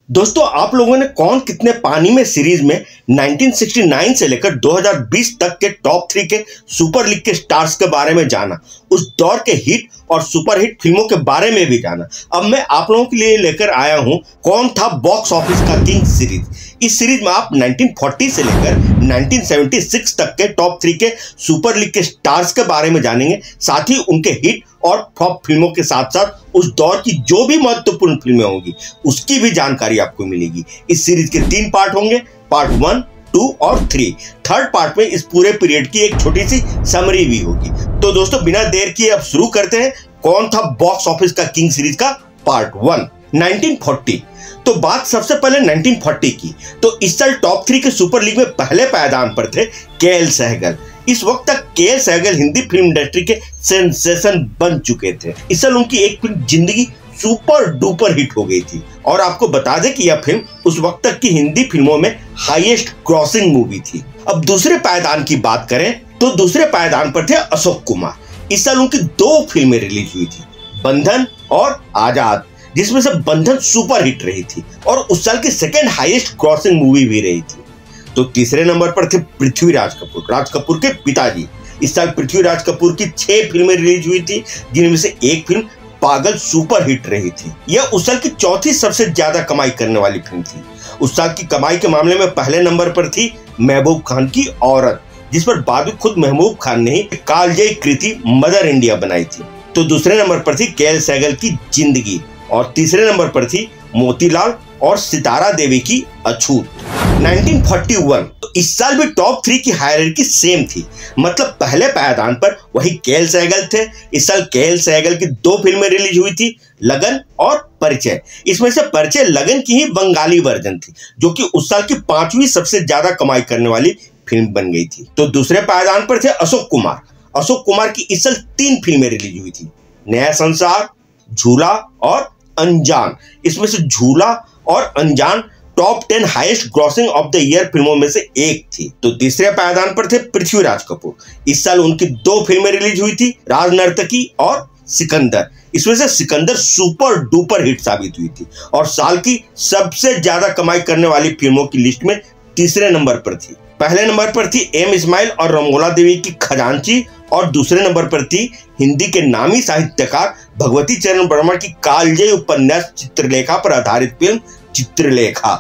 दोस्तों, आप लोगों ने कौन कितने पानी में सीरीज में 1969 से लेकर 2020 तक के टॉप 3 के सुपर लीग के स्टार्स के बारे में जाना, उस दौर के हिट और सुपर हिट फिल्मों के बारे में भी जाना। अब मैं आप लोगों के लिए लेकर आया हूं कौन था बॉक्स ऑफिस का किंग सीरीज। इस सीरीज में आप 1940 से लेकर 1976 तक के टॉप 3 के सुपर लीग के स्टार्स के बारे में जानेंगे, साथ ही उनके हिट और फ्लॉप फिल्मों के साथ साथ उस दौर की जो भी महत्वपूर्ण फिल्में होंगी उसकी भी जानकारी आपको मिलेगी। इस सीरीज के 3 पार्ट होंगे, पार्ट 1, 2 और 3। थर्ड पार्ट में इस पूरे पीरियड की एक छोटी सी समरी भी होगी। तो दोस्तों, बिना देर किए अब शुरू करते हैं कौन था बॉक्स ऑफिस का किंग सीरीज का पार्ट 1। 1940। तो बात सबसे पहले 1940 की, तो इस साल टॉप 3 के सुपर लीग में पहले पायदान पर थे के.एल. सहगल। इस वक्त तक के.एल. सहगल हिंदी फिल्म इंडस्ट्री के सेंसेशन बन चुके थे। इस साल उनकी एक फिल्म जिंदगी सुपर डुपर हिट हो गई थी और आपको बता दें कि यह फिल्म उस वक्त तक की हिंदी फिल्मों में हाईएस्ट क्रॉसिंग मूवी थी। अब दूसरे पायदान की बात करें तो दूसरे पायदान पर थे अशोक कुमार। इस साल उनकी 2 फिल्में रिलीज हुई थी, बंधन और आजाद, जिसमें से बंधन सुपर हिट रही थी और उस साल की सेकेंड हाईएस्ट क्रॉसिंग मूवी भी रही थी। तो तीसरे नंबर पर थे पृथ्वीराज कपूर, राज कपूर के पिताजी। इस साल पृथ्वीराज कपूर की 6 फिल्में रिलीज हुई थी, जिनमें से एक फिल्म पागल सुपर हिट रही थी। यह उस साल की चौथी सबसे ज्यादा कमाई करने वाली फिल्म थी। उस साल की कमाई के मामले में पहले नंबर पर थी महबूब खान की औरत, जिस पर बाद में खुद महबूब खान ने ही कालजयी कृति मदर इंडिया बनाई थी। तो दूसरे नंबर पर थी के.एल. सहगल की जिंदगी और तीसरे नंबर पर थी मोतीलाल और सितारा देवी की अछूत। 1941। तो इस साल भी टॉप 3 की हायरार्की सेम थी, मतलब पहले पायदान पर वही के.एल. सहगल थे। इस साल के.एल. सहगल की 2 फिल्में रिलीज हुई थी, लगन और परिचय। इसमें से परिचय लगन की ही बंगाली वर्जन थी, जो कि उस साल की 5वीं सबसे ज्यादा कमाई करने वाली फिल्म बन गई थी। तो दूसरे पायदान पर थे अशोक कुमार। अशोक कुमार की इस साल 3 फिल्में रिलीज हुई थी, नया संसार, झूला और अनजान। इसमें से झूला और अनजान top 10 highest grossing of the year फिल्मों में से एक थी। तो तीसरे पायदान पर थे पृथ्वीराज कपूर। इस साल उनकी 2 फिल्में रिलीज हुई थी, राजनर्तकी और सिकंदर। इसमें से सिकंदर सुपर डुपर हिट साबित हुई थी और साल की सबसे ज्यादा कमाई करने वाली फिल्मों की लिस्ट में तीसरे नंबर पर थी। पहले नंबर पर थी एम इस्माइल और रमोला देवी की खजांची और दूसरे नंबर पर थी हिंदी के नामी साहित्यकार भगवती चरण वर्मा की कालजयी उपन्यास चित्रलेखा पर आधारित फिल्म चित्रलेखा।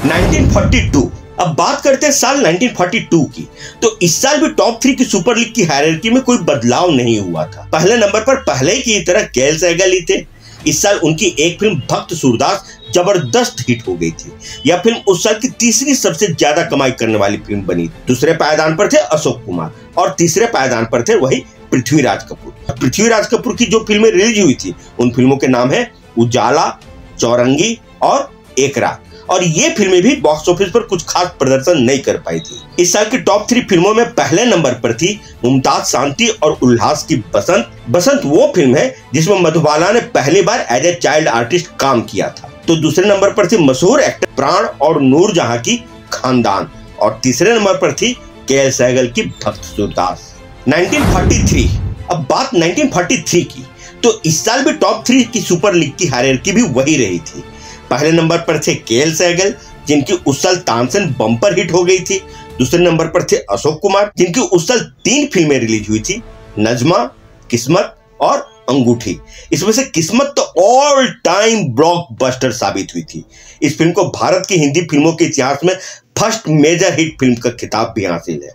1942। अब बात करते हैं साल 1942 की। तो इस साल भी टॉप 3 की सुपर लीग की हायरार्की में कोई बदलाव नहीं हुआ था। पहले नंबर पर पहले की तरह के.एल. सहगल ही थे। इस साल उनकी एक फिल्म भक्त सूरदास जबरदस्त हिट हो गई थी। यह फिल्म उस साल की तीसरी सबसे ज्यादा कमाई करने वाली फिल्म बनी। दूसरे पायदान पर थे अशोक कुमार और तीसरे पायदान पर थे वही पृथ्वीराज कपूर। पृथ्वीराज कपूर की जो फिल्में रिलीज हुई थी उन फिल्मों के नाम है उजाला, चौरंगी और एक रात, और ये फिल्में भी बॉक्स ऑफिस पर कुछ खास प्रदर्शन नहीं कर पाई थी। इस साल की टॉप 3 फिल्मों में पहले नंबर पर थी मुमताज शांति और उल्लास की बसंत। बसंत वो फिल्म है जिसमें मधुबाला ने पहली बार एज ए चाइल्ड आर्टिस्ट काम किया था। तो दूसरे नंबर पर थी मशहूर एक्टर प्राण और नूरजहां की खानदान और तीसरे नंबर पर थी के.एल. सहगल की भक्त सूरदास। 1943। अब बात 1943 की, तो इस साल भी टॉप 3 की सुपर लीग की हायरार्की भी वही रही थी। पहले नंबर पर थे के.एल. सहगल, जिनकी उस साल तानसेन बम्पर हिट हो गई थी। दूसरे नंबर पर थे अशोक कुमार, जिनकी उस साल 3 फिल्में रिलीज हुई थी, नजमा, किस्मत और अंगूठी। इसमें से किस्मत तो ऑल टाइम ब्लॉकबस्टर साबित हुई थी। इस फिल्म को भारत की हिंदी फिल्मों के इतिहास में फर्स्ट मेजर हिट फिल्म का खिताब भी हासिल है।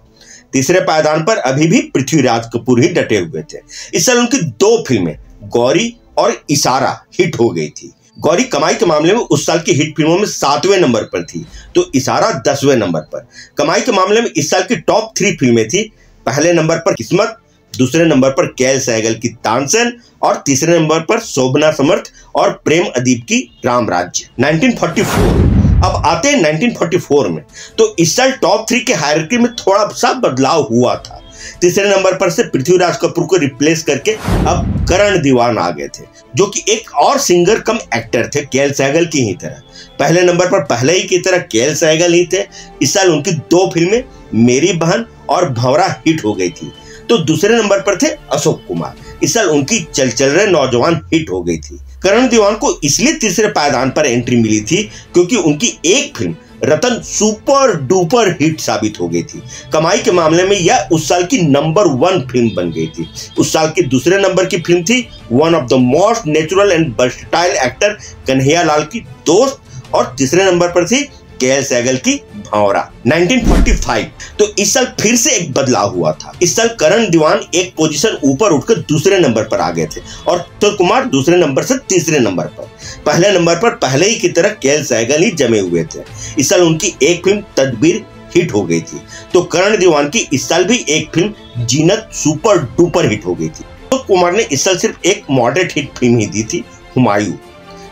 तीसरे पायदान पर अभी भी पृथ्वीराज कपूर ही डटे हुए थे। इस साल उनकी 2 फिल्में गौरी और इशारा हिट हो गई थी। गौरी कमाई के मामले में उस साल की हिट फिल्मों में 7वें नंबर पर थी, तो इशारा 10वें नंबर पर। कमाई के मामले में इस साल की टॉप 3 फिल्में थी, पहले नंबर पर किस्मत, दूसरे नंबर पर के.एल. सहगल की तानसेन और तीसरे नंबर पर शोभना समर्थ और प्रेम अदीप की राम राज्य। 1944। अब आते हैं 1944 में। तो इस साल टॉप 3 के हायरार्की में थोड़ा सा बदलाव हुआ था। तीसरे नंबर पर से पृथ्वीराज कपूर को रिप्लेस करके अब करण दीवान आ गए थे, जो कि एक और सिंगर कम एक्टर थे के.एल. सहगल की ही तरह। पहले नंबर पर पहले ही की तरह के.एल. सहगल ही थे। इस साल उनकी 2 फिल्में मेरी बहन और भंवरा हिट हो गई थी। तो दूसरे नंबर पर थे अशोक कुमार। इस साल उनकी चल चल रहे नौजवान हिट हो गई थी। करण दीवान को इसलिए तीसरे पायदान पर एंट्री मिली थी क्योंकि उनकी एक फिल्म रतन सुपर डुपर हिट साबित हो गई थी। कमाई के मामले में यह उस साल की नंबर 1 फिल्म बन गई थी। उस साल की दूसरे नंबर की फिल्म थी one of the most natural and versatile actor Kanhaiya Lal की दोस्त, और तीसरे नंबर पर थी के.एल. सहगल की भंवरा। 1945 तो इस साल फिर से एक बदलाव हुआ था। इस साल करण दीवान एक पोजीशन ऊपर उठकर दूसरे नंबर पर आ गए थे और अक्षय कुमार दूसरे नंबर से तीसरे नंबर पर। पहले नंबर पर पहले ही की तरह के.एल. सहगल ही जमे हुए थे। इस साल उनकी एक फिल्म तदबीर हिट हो गई थी, तो करण दीवान की इस साल भी एक फिल्म जीनत सुपर डुपर हिट हो गई थी। तो कुमार ने इस साल सिर्फ एक मॉडरेट हिट फिल्म ही दी थी, हुमायूं।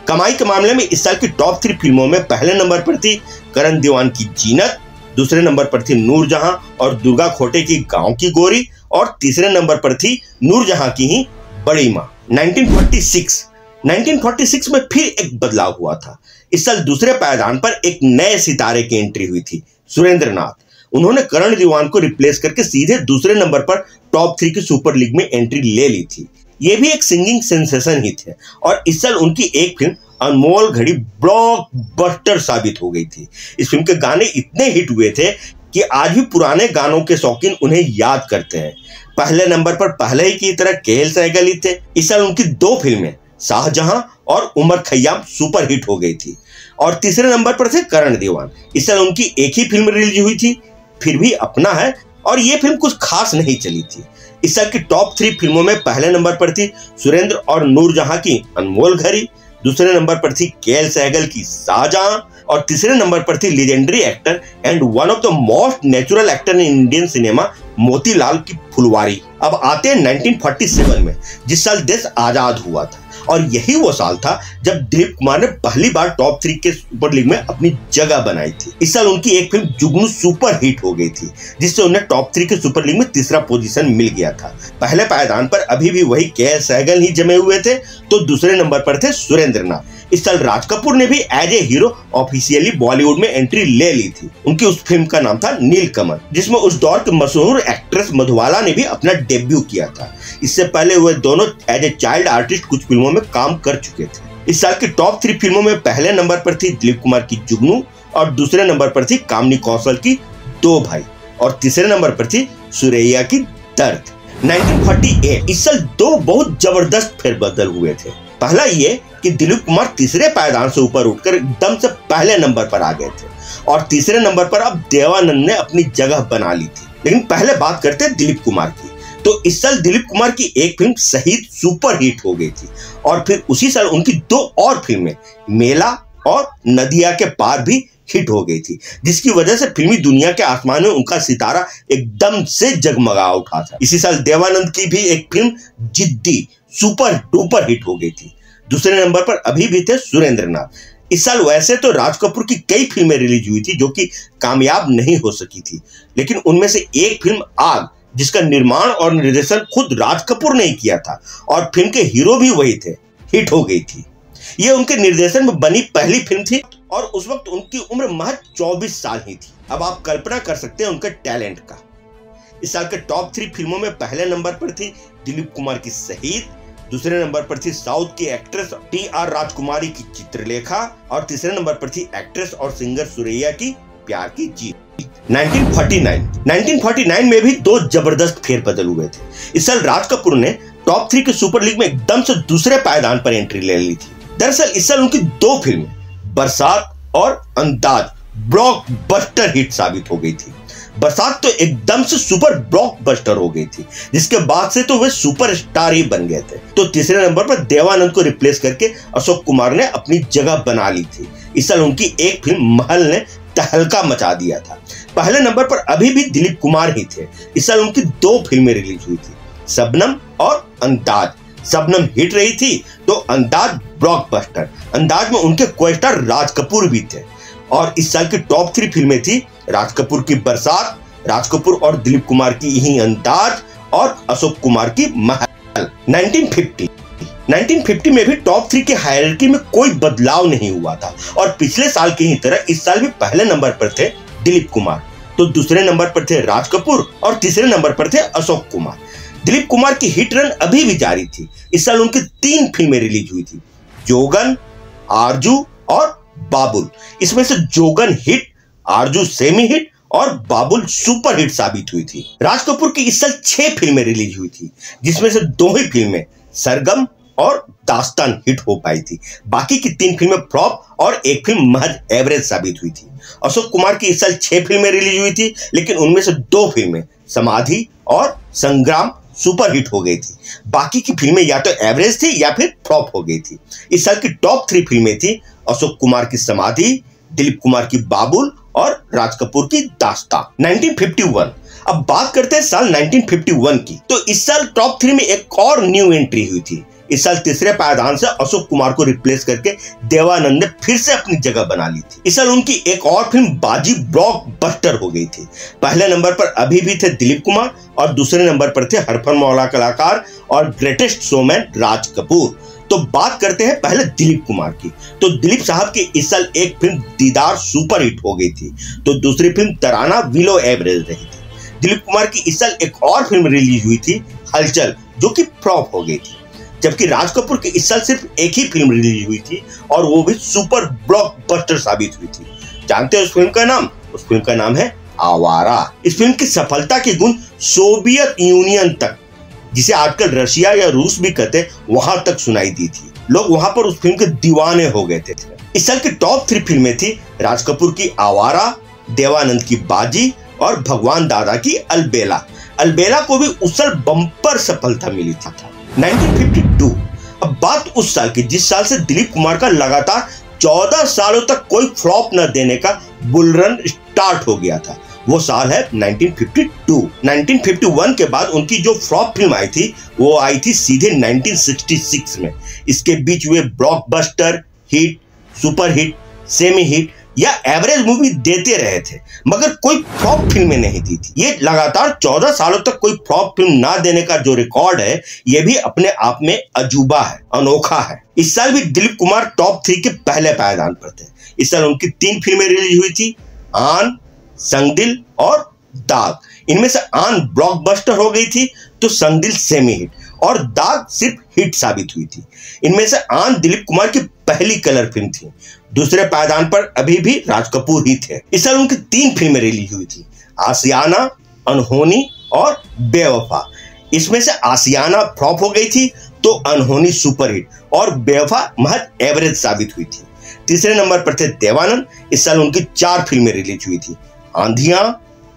कमाई के मामले में इस साल की टॉप 3 फिल्मों में पहले नंबर पर थी करण दीवान की जीनत, दूसरे नंबर पर थी नूरजहां और दुर्गा खोटे की गांव की गोरी, और तीसरे नंबर पर थी नूरजहां की ही बड़ी मां। 1946 में फिर एक बदलाव हुआ था। इस साल दूसरे पायदान पर एक नए सितारे की एंट्री हुई थी, सुरेंद्र नाथ। उन्होंने करण दीवान को रिप्लेस करके सीधे दूसरे नंबर पर टॉप 3 की सुपर लीग में एंट्री ले ली थी। ये भी एक सिंगिंग सेंसेशन ही थे और इस साल उनकी एक फिल्म अनमोल घड़ी ब्लॉकबस्टर साबित हो गई थी। इस फिल्म के गाने इतने हिट हुए थे कि आज भी पुराने गानों के शौकीन उन्हें याद करते हैं। पहले नंबर पर पहले ही की तरह के.एल. सहगल ही थे। इस साल उनकी 2 फिल्में शाहजहां और उमर खैयाम सुपर हिट हो गई थी और तीसरे नंबर पर थे करण दीवान। इस साल उनकी एक ही फिल्म रिलीज हुई थी, फिर भी अपना है, और ये फिल्म कुछ खास नहीं चली थी। इस साल की टॉप 3 फिल्मों में पहले नंबर पर थी सुरेंद्र और नूरजहां की अनमोल घड़ी, दूसरे नंबर पर थी के.एल. सहगल की शाहजहां, और तीसरे नंबर पर थी legendary actor and one of the most natural actor in Indian cinema Motilal की फुलवारी। अब आते हैं 1947 में, जिस साल देश आजाद हुआ था, और यही वो साल था जब दिलीप कुमार ने पहली बार टॉप 3 के सुपर लीग में अपनी जगह बनाई थी। इस साल उनकी एक फिल्म जुगनू सुपर हिट हो गई थी, जिससे उन्हें टॉप 3 के सुपर लीग में तीसरा पोजीशन मिल गया था। पहले पायदान पर अभी भी वही के.एल. सहगल ही जमे हुए थे, तो दूसरे नंबर पर थे सुरेंद्र नाथ। इस साल राज कपूर ने भी as a hero officially Bollywood में एंट्री ले ली थी। उनकी उस फिल्म का नाम था नीलकमल, जिसमें उस दौर की मशहूर एक्ट्रेस मधुबाला ने भी अपना डेब्यू किया था। इससे पहले वह दोनों एज ए चाइल्ड आर्टिस्ट कुछ फिल्मों में काम कर चुके थे। इस साल की टॉप 3 फिल्मों में पहले नंबर पर थी दिलीप कुमार की जुगनू, और दूसरे नंबर पर थी कामिनी कौशल की 2 भाई, और तीसरे नंबर पर थी सुरैया की दर्द। 1948 इस साल 2 बहुत जबरदस्त फेरबदल हुए थे। पहला ये कि दिलीप कुमार तीसरे पायदान से ऊपर उठकर एकदम से पहले नंबर पर आ गए थे, और तीसरे नंबर पर अब देवानंद ने अपनी जगह बना ली थी। लेकिन पहले बात करते हैं दिलीप कुमार की। तो इस साल दिलीप कुमार की एक फिल्म शहीद सुपर हिट हो गई थी, और फिर उसी साल उनकी 2 और फिल्में मेला और नदिया के पार भी हिट हो गई थी, जिसकी वजह से फिल्मी दुनिया के आसमान में उनका सितारा एकदम से जगमगा उठा था। इसी साल देवानंद की भी एक फिल्म जिद्दी सुपर डुपर हिट हो गई थी। दूसरे नंबर पर अभी भी थे सुरेंद्र नाथ। इस साल वैसे तो राज कपूर की कई फिल्में रिलीज हुई थी जो कि कामयाब नहीं हो सकी थी, लेकिन उनमें से एक फिल्म आग, जिसका निर्माण और निर्देशन खुद राज कपूर ने ही किया था और फिल्म के हीरो भी वही थे, हिट हो गई थी। ये उनके निर्देशन में बनी पहली फिल्म थी और उस वक्त उनकी उम्र महज 24 साल ही थी। अब आप कल्पना कर सकते हैं उनके टैलेंट का। इस साल के टॉप 3 फिल्मों में पहले नंबर पर थी दिलीप कुमार की शहीद, दूसरे नंबर पर थी साउथ की एक्ट्रेस टी.आर. राजकुमारी की चित्रलेखा, और तीसरे नंबर पर थी एक्ट्रेस और सिंगर सुरैया की प्यार की जीत। 1949 में भी 2 जबरदस्त फेरबदल हुए थे। इस साल राज कपूर ने टॉप 3 के सुपर लीग में एकदम से दूसरे पायदान पर एंट्री ले ली थी। दरअसल इस साल उनकी 2 फिल्में बरसात और अंदाज ब्लॉकबस्टर हिट साबित हो गई थी। बरसात तो एकदम से सुपर ब्लॉकबस्टर हो गई थी, जिसके बाद से तो वे सुपरस्टार ही बन गए थे। तो तीसरे नंबर पर देवानंद को रिप्लेस करके अशोक कुमार ने अपनी जगह बना ली थी। इस साल उनकी एक फिल्म महल ने तहलका मचा दिया था। पहले नंबर पर अभी भी दिलीप कुमार ही थे। इस साल उनकी 2 फिल्में रिलीज हुई थी, शबनम और अंदाज। शबनम हिट रही थी तो अंदाज ब्लॉकबस्टर। अंदाज में उनके को-स्टार राज कपूर भी थे, और इस साल की टॉप 3 फिल्में थी राज कपूर की बरसात, राज कपूर और दिलीप कुमार की ही अंदाज, और अशोक कुमार की महल। 1950 में भी टॉप 3 के हायरार्की में कोई बदलाव नहीं हुआ था, और पिछले साल की ही तरह इस साल भी पहले नंबर पर थे दिलीप कुमार, तो दूसरे नंबर पर थे राज कपूर, और तीसरे नंबर पर थे अशोक कुमार। दिलीप कुमार की हिट रन अभी भी जारी थी। इस साल उनकी 3 फिल्में रिलीज हुई थी, जोगन, आरजू और बाबुल। इसमें से जोगन हिट, आरजू सेमी हिट और बाबुल सुपर हिट साबित हुई थी। राज कपूर की इस साल 6 फिल्में रिलीज हुई थी, जिसमें से 2 ही फिल्में सरगम और दास्तान हिट हो पाई थी। बाकी की 3 फिल्में फ्लॉप और 1 फिल्म महज एवरेज साबित हुई थी। अशोक कुमार की इस साल 6 फिल्में रिलीज हुई थी, लेकिन उनमें से 2 फिल्में समाधि और संग्राम सुपर हिट हो गई थी। बाकी की फिल्में या तो एवरेज थी या फिर फ्लॉप हो गई थी। इस साल की टॉप 3 फिल्में थी अशोक कुमार की समाधि, दिलीप कुमार की बाबुल और राज कपूर की दास्तान। 1951। अब बात करते हैं साल 1951 की। तो इस साल टॉप 3 में एक और न्यू एंट्री हुई थी। इस साल तीसरे पायदान से अशोक कुमार को रिप्लेस करके देवानंद ने फिर से अपनी जगह बना ली थी। इस साल उनकी एक और फिल्म बाजी ब्लॉकबस्टर हो गई थी। पहले नंबर पर अभी भी थे दिलीप कुमार और दूसरे नंबर पर थे हरफन मौला कलाकार और ग्रेटेस्ट शोमैन राज कपूर। तो बात करते हैं पहले दिलीप कुमार की। तो दिलीप साहब की इस साल एक फिल्म दीदार सुपर हिट हो गई थी, तो दूसरी फिल्म तराना बिलो एवरेज रही थी। दिलीप कुमार की इस साल एक और फिल्म रिलीज हुई थी हलचल, जो कि फ्लॉप हो गई थी। जबकि राज कपूर की इस साल सिर्फ एक ही फिल्म रिलीज हुई थी और वो भी सुपर ब्लॉकबस्टर साबित हुई थी। जानते हैं उस फिल्म का नाम? उस फिल्म का नाम है आवारा। इस फिल्म की सफलता की गूंज सोवियत यूनियन तक, जिसे आजकल रशिया या रूस भी कहते हैं, वहां तक सुनाई दी थी। लोग वहां पर उस फिल्म के दीवाने हो गए थे। इस साल की टॉप 3 फिल्में थी राज कपूर की आवारा, देवानंद की बाजी और भगवान दादा की अलबेला। अलबेला को भी उस साल बम्पर सफलता मिली थी। 1952। अब बात उस साल की जिस साल से दिलीप कुमार का लगातार 14 सालों तक कोई फ्लॉप न देने का बुलरन स्टार्ट हो गया था। वो साल है 1952। 1951 के बाद उनकी जो फ्लॉप फिल्म आई थी वो आई थी सीधे 1966 में। इसके बीच वे blockbuster, hit, super hit, semi hit या एवरेज मूवी देते रहे थे, मगर कोई फ्लॉप फिल्में नहीं दी थी। ये लगातार 14 सालों तक कोई फ्लॉप फिल्म ना देने का जो रिकॉर्ड है, ये भी अपने आप में अजूबा है, अनोखा है। इस साल भी दिलीप कुमार टॉप 3 के पहले पायदान पर थे। इस साल उनकी 3 फिल्में रिलीज हुई थी, आन, संगदिल और दाग। इनमें से आन ब्लॉकबस्टर हो गई थी, तो संगदिल सेमी हिट और दाग सिर्फ हिट साबित हुई थी। इनमें से आन दिलीप कुमार की पहली कलर फिल्म थी। दूसरे पायदान पर अभी भी राज कपूर ही थे। इस साल उनकी 3 फिल्में रिलीज हुई थी, आशियाना, अनहोनी और बेवफा। इसमें से आशियाना फ्लॉप हो गई थी, तो अनहोनी सुपर हिट और बेवफा महज एवरेज साबित हुई थी। तीसरे नंबर पर थे देवानंद। इस साल उनकी 4 फिल्में रिलीज हुई थी, आंधियां,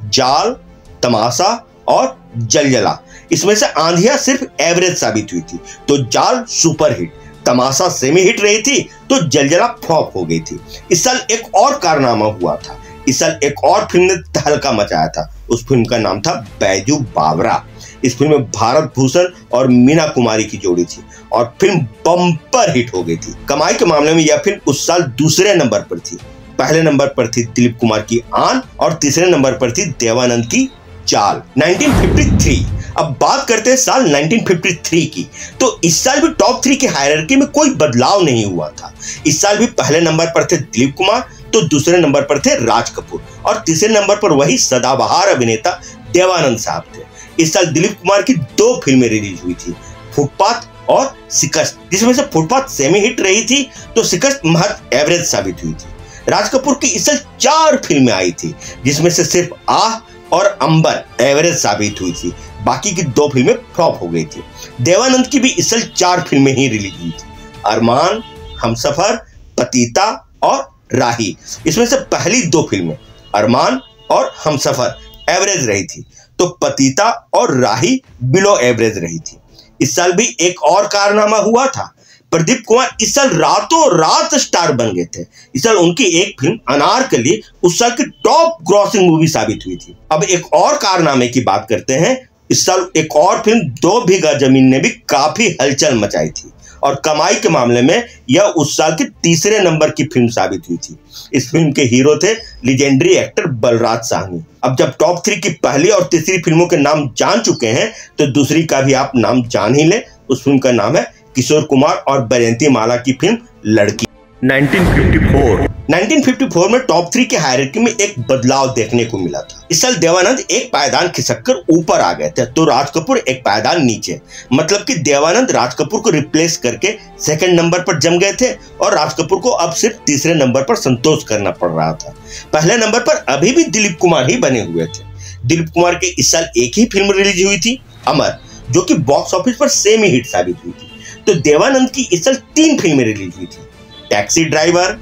जाल, तमाशा और जलजला। इसमें से आंधियां सिर्फ एवरेज साबित हुई थी, तो जाल सुपर हिट, तमाशा सेमी हिट रही थी, तो जलजला फ्लॉप हो गई थी। इस साल एक और कारनामा हुआ था। इस साल एक और फिल्म ने तहलका मचाया था। उस फिल्म का नाम था बैजू बावरा। इस फिल्म में भारत भूषण और मीना कुमारी की जोड़ी थी और फिल्म बम्पर हिट हो गई थी। कमाई के मामले में यह फिल्म उस साल दूसरे नंबर पर थी। पहले नंबर पर थी दिलीप कुमार की आन और तीसरे नंबर पर थी देवानंद की चाल। 1953। अब बात करते हैं साल 1953 की। तो इस साल भी टॉप 3 की हायरार्की में कोई बदलाव नहीं हुआ था। इस साल भी पहले नंबर पर थे दिलीप कुमार, तो दूसरे नंबर पर थे राज कपूर और तीसरे नंबर पर वही सदाबहार अभिनेता देवानंद साहब थे। इस साल दिलीप कुमार की 2 फिल्में रिलीज हुई थी, फुटपाथ और शिकस्त, जिसमें से फुटपाथ सेमी हिट रही थी, तो शिकस्त महज एवरेज साबित हुई थी। राज कपूर की इस साल 4 फिल्में आई थी, जिसमें से सिर्फ आह और अंबर एवरेज साबित हुई थी। बाकी की 2 फिल्में फ्लॉप हो गई थी। देवानंद की भी इस साल 4 फिल्में ही रिलीज हुई थी, अरमान, हमसफर, पतिता और राही। इसमें से पहली 2 फिल्में अरमान और हमसफर एवरेज रही थी, तो पतिता और राही बिलो एवरेज रही थी। इस साल भी एक और कारनामा हुआ था। प्रदीप कुमार इस साल रातों रात स्टार बन गए थे। इस साल उनकी एक फिल्म अनारकली उस साल की टॉप ग्रॉसिंग मूवी साबित हुई थी। अब एक और कारनामे की बात करते हैं। इस साल एक और फिल्म 2 बीघा जमीन ने भी काफी हलचल मचाई थी और कमाई के मामले में यह उस साल के तीसरे नंबर की फिल्म साबित हुई थी। इस फिल्म के हीरो थे लीजेंडरी एक्टर बलराज साहनी। अब जब टॉप 3 की पहली और तीसरी फिल्मों के नाम जान चुके हैं, तो दूसरी का भी आप नाम जान ही लें। उस फिल्म का नाम है किशोर कुमार और बैजयंती माला की फिल्म लड़की। 1954 में टॉप 3 के हायरार्की में एक बदलाव देखने को मिला था। इस साल देवानंद एक पायदान खिसककर ऊपर आ गए थे तो राज कपूर एक पायदान नीचे, मतलब कि देवानंद राज कपूर को रिप्लेस करके सेकंड नंबर पर जम गए थे और राज कपूर को अब सिर्फ तीसरे नंबर पर संतोष करना पड़ रहा था। पहले नंबर पर अभी भी दिलीप कुमार ही बने हुए थे। दिलीप कुमार की इस साल एक ही फिल्म रिलीज हुई थी, अमर, जो कि बॉक्स ऑफिस पर सेमी हिट साबित हुई थी। तो देवानंद की इस साल 3 फिल्में रिलीज हुई थी, टैक्सी ड्राइवर,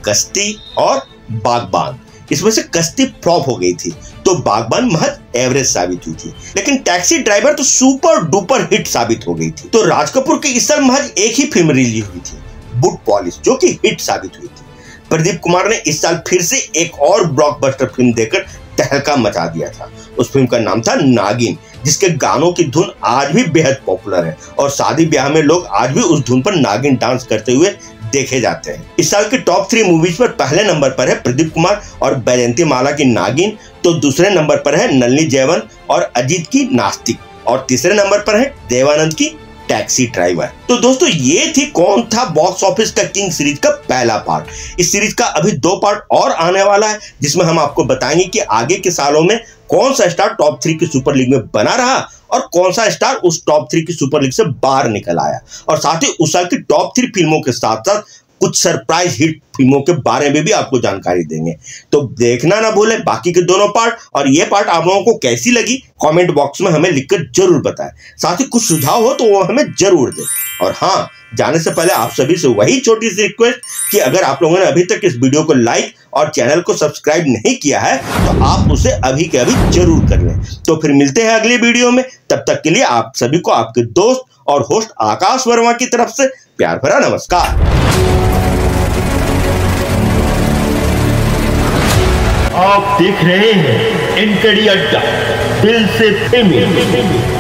कश्ती और बागबान। इसमें से कश्ती फ्लॉप हो गई थी तो बागबान महज एवरेज साबित हुई थी, लेकिन टैक्सी ड्राइवर तो सुपर डुपर हिट साबित हो गई थी। तो राज कपूर की इस साल महज एक ही फिल्म रिलीज हुई थी, बूट पॉलिश, जो कि हिट साबित हुई थी। प्रदीप कुमार ने इस साल फिर से एक और ब्लॉकबस्टर फिल्म देकर तहलका मचा दिया था। उस फिल्म का नाम था नागिन, जिसके गानों की धुन आज भी बेहद पॉपुलर है और शादी ब्याह में लोग आज भी उस धुन पर नागिन डांस करते हुए देखे जाते हैं। इस साल की टॉप 3 मूवीज पर पहले नंबर पर है प्रदीप कुमार और बैजयंती माला की नागिन, तो दूसरे नंबर पर है नलिनी जयवंत और अजीत की नास्तिक, और तीसरे नंबर पर है देवानंद की टैक्सी ड्राइवर। तो दोस्तों, ये थी कौन था बॉक्स ऑफिस का किंग सीरीज का पहला पार्ट। इस सीरीज का अभी 2 पार्ट और आने वाला है, जिसमें हम आपको बताएंगे कि आगे के सालों में कौन सा स्टार टॉप 3 की सुपर लीग में बना रहा और कौन सा स्टार उस टॉप 3 की सुपर लीग से बाहर निकल आया, और साथ ही उस साल की टॉप 3 फिल्मों के साथ साथ कुछ सरप्राइज हिट फिल्मों के बारे में भी आपको जानकारी देंगे। तो देखना ना भूलें बाकी के दोनों पार्ट, और ये पार्ट आप लोगों को कैसी लगी कमेंट बॉक्स में हमें लिखकर जरूर बताएं। साथ ही कुछ सुझाव हो तो वो हमें जरूर दें। और हाँ, जाने से पहले आप सभी से वही छोटी सी रिक्वेस्ट कि अगर आप लोगों ने अभी तक इस वीडियो को लाइक और चैनल को सब्सक्राइब नहीं किया है तो आप उसे अभी के अभी जरूर कर लें। तो फिर मिलते हैं अगली वीडियो में, तब तक के लिए आप सभी को आपके दोस्त और होस्ट आकाश वर्मा की तरफ से प्यार भरा नमस्कार। आप देख रहे हैं एनकेडी अड्डा, दिल से फिल्मी।